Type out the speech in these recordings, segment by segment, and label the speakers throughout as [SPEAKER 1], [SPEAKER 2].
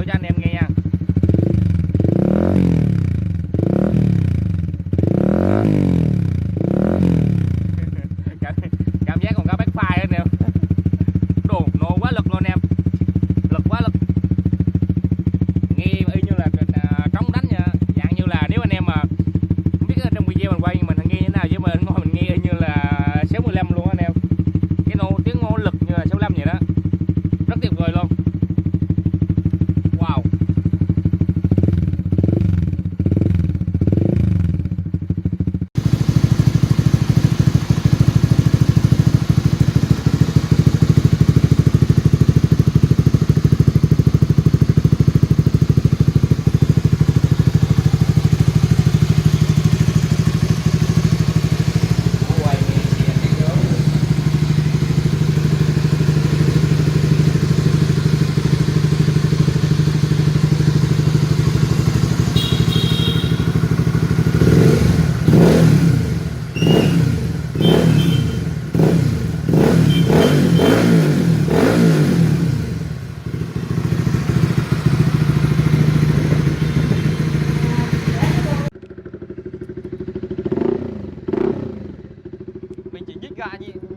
[SPEAKER 1] cho anh em nghe nha. Cảm giác còn có backfire nữa nè. Đồ nổ quá lực luôn em, lực quá lực, nghe y như là trống đánh nha. Dạng như là nếu anh em mà không biết trong video mình quay mình nghe như thế nào, chứ mình ngồi mình nghe y như là 65 luôn anh em. Cái tiếng nổ lực như là 65 vậy đó, rất tuyệt vời luôn. Wow.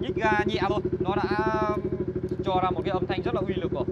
[SPEAKER 1] Nhích ga nhẹ thôi, nó đã cho ra một cái âm thanh rất là uy lực rồi.